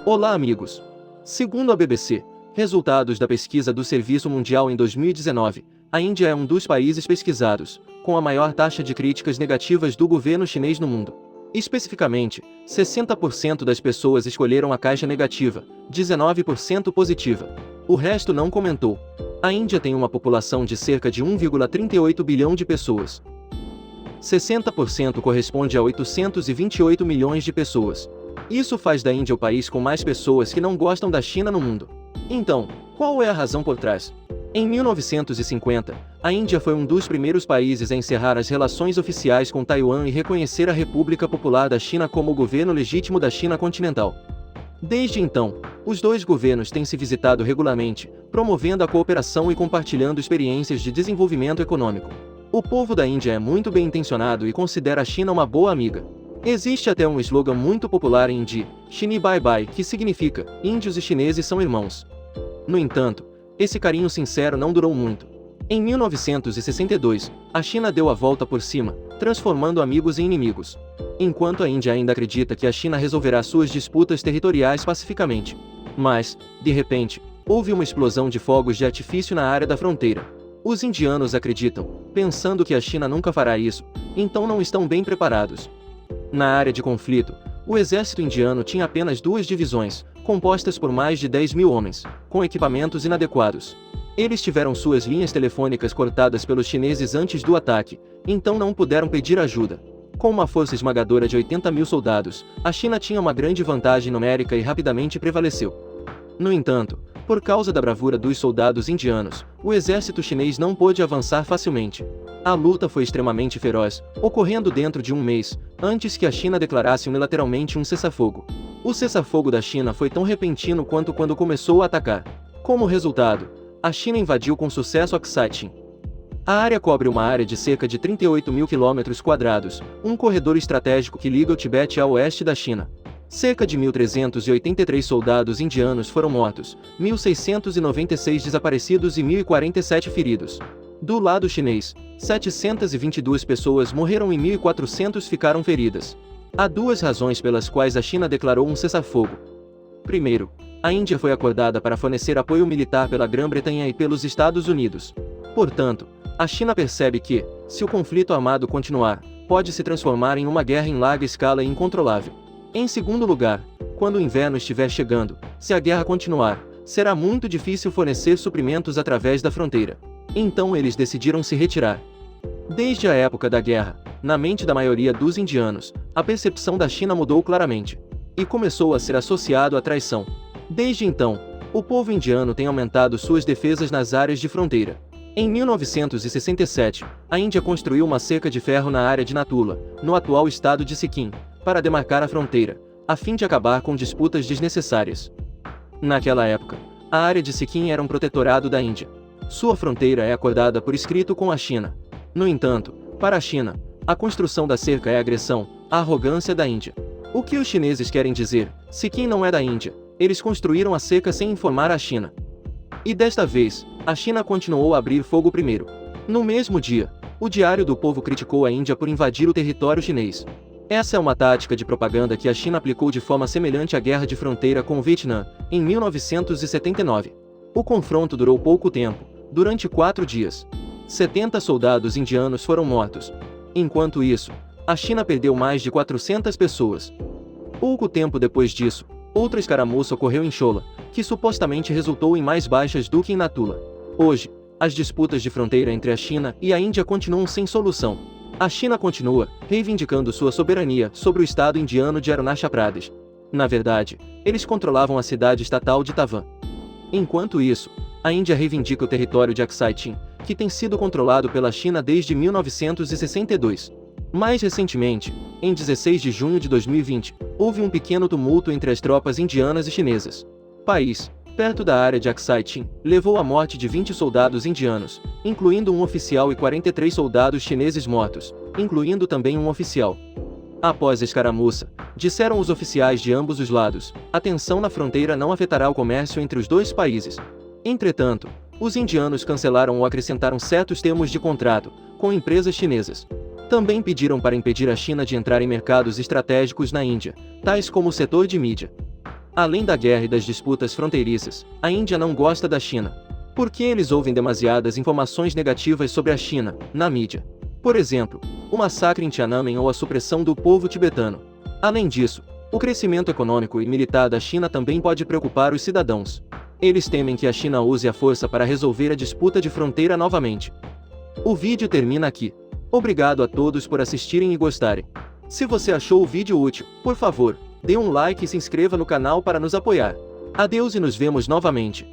Olá, amigos! Segundo a BBC, resultados da pesquisa do Serviço Mundial em 2019, a Índia é um dos países pesquisados, com a maior taxa de críticas negativas do governo chinês no mundo. Especificamente, 60% das pessoas escolheram a caixa negativa, 19% positiva. O resto não comentou. A Índia tem uma população de cerca de 1,38 bilhão de pessoas. 60% corresponde a 828 milhões de pessoas. Isso faz da Índia o país com mais pessoas que não gostam da China no mundo. Então, qual é a razão por trás? Em 1950, a Índia foi um dos primeiros países a encerrar as relações oficiais com Taiwan e reconhecer a República Popular da China como o governo legítimo da China continental. Desde então, os dois governos têm se visitado regularmente, promovendo a cooperação e compartilhando experiências de desenvolvimento econômico. O povo da Índia é muito bem intencionado e considera a China uma boa amiga. Existe até um slogan muito popular em hindi, Chini Bye Bye, que significa, índios e chineses são irmãos. No entanto, esse carinho sincero não durou muito. Em 1962, a China deu a volta por cima, transformando amigos em inimigos. Enquanto a Índia ainda acredita que a China resolverá suas disputas territoriais pacificamente. Mas, de repente, houve uma explosão de fogos de artifício na área da fronteira. Os indianos acreditam, pensando que a China nunca fará isso, então não estão bem preparados. Na área de conflito, o exército indiano tinha apenas 2 divisões, compostas por mais de 10 mil homens, com equipamentos inadequados. Eles tiveram suas linhas telefônicas cortadas pelos chineses antes do ataque, então não puderam pedir ajuda. Com uma força esmagadora de 80 mil soldados, a China tinha uma grande vantagem numérica e rapidamente prevaleceu. No entanto, por causa da bravura dos soldados indianos, o exército chinês não pôde avançar facilmente. A luta foi extremamente feroz, ocorrendo dentro de um mês, antes que a China declarasse unilateralmente um cessar-fogo. O cessar-fogo da China foi tão repentino quanto quando começou a atacar. Como resultado, a China invadiu com sucesso Aksai-Chin. A área cobre uma área de cerca de 38 mil km², um corredor estratégico que liga o Tibete ao oeste da China. Cerca de 1.383 soldados indianos foram mortos, 1.696 desaparecidos e 1.047 feridos. Do lado chinês, 722 pessoas morreram e 1.400 ficaram feridas. Há 2 razões pelas quais a China declarou um cessar-fogo. Primeiro, a Índia foi acordada para fornecer apoio militar pela Grã-Bretanha e pelos Estados Unidos. Portanto, a China percebe que, se o conflito armado continuar, pode se transformar em uma guerra em larga escala e incontrolável. Em segundo lugar, quando o inverno estiver chegando, se a guerra continuar, será muito difícil fornecer suprimentos através da fronteira. Então eles decidiram se retirar. Desde a época da guerra, na mente da maioria dos indianos, a percepção da China mudou claramente, e começou a ser associado à traição. Desde então, o povo indiano tem aumentado suas defesas nas áreas de fronteira. Em 1967, a Índia construiu uma cerca de ferro na área de Natula, no atual estado de Sikkim, para demarcar a fronteira, a fim de acabar com disputas desnecessárias. Naquela época, a área de Sikkim era um protetorado da Índia. Sua fronteira é acordada por escrito com a China. No entanto, para a China, a construção da cerca é a agressão, a arrogância da Índia. O que os chineses querem dizer? Sikkim não é da Índia, eles construíram a cerca sem informar a China. E desta vez, a China continuou a abrir fogo primeiro. No mesmo dia, o Diário do Povo criticou a Índia por invadir o território chinês. Essa é uma tática de propaganda que a China aplicou de forma semelhante à guerra de fronteira com o Vietnã, em 1979. O confronto durou pouco tempo, durante 4 dias. 70 soldados indianos foram mortos. Enquanto isso, a China perdeu mais de 400 pessoas. Pouco tempo depois disso, outra escaramuça ocorreu em Chola, que supostamente resultou em mais baixas do que em Natula. Hoje, as disputas de fronteira entre a China e a Índia continuam sem solução. A China continua reivindicando sua soberania sobre o estado indiano de Arunachal Pradesh. Na verdade, eles controlavam a cidade estatal de Tavan. Enquanto isso, a Índia reivindica o território de Aksai-Chin, que tem sido controlado pela China desde 1962. Mais recentemente, em 16 de junho de 2020, houve um pequeno tumulto entre as tropas indianas e chinesas. O país, perto da área de Aksai-Chin, levou à morte de 20 soldados indianos, incluindo um oficial, e 43 soldados chineses mortos, incluindo também um oficial. Após a escaramuça, disseram os oficiais de ambos os lados, a tensão na fronteira não afetará o comércio entre os dois países. Entretanto, os indianos cancelaram ou acrescentaram certos termos de contrato com empresas chinesas. Também pediram para impedir a China de entrar em mercados estratégicos na Índia, tais como o setor de mídia. Além da guerra e das disputas fronteiriças, a Índia não gosta da China. Porque eles ouvem demasiadas informações negativas sobre a China, na mídia. Por exemplo, o massacre em Tiananmen ou a supressão do povo tibetano. Além disso, o crescimento econômico e militar da China também pode preocupar os cidadãos. Eles temem que a China use a força para resolver a disputa de fronteira novamente. O vídeo termina aqui. Obrigado a todos por assistirem e gostarem. Se você achou o vídeo útil, por favor, dê um like e se inscreva no canal para nos apoiar. Adeus e nos vemos novamente.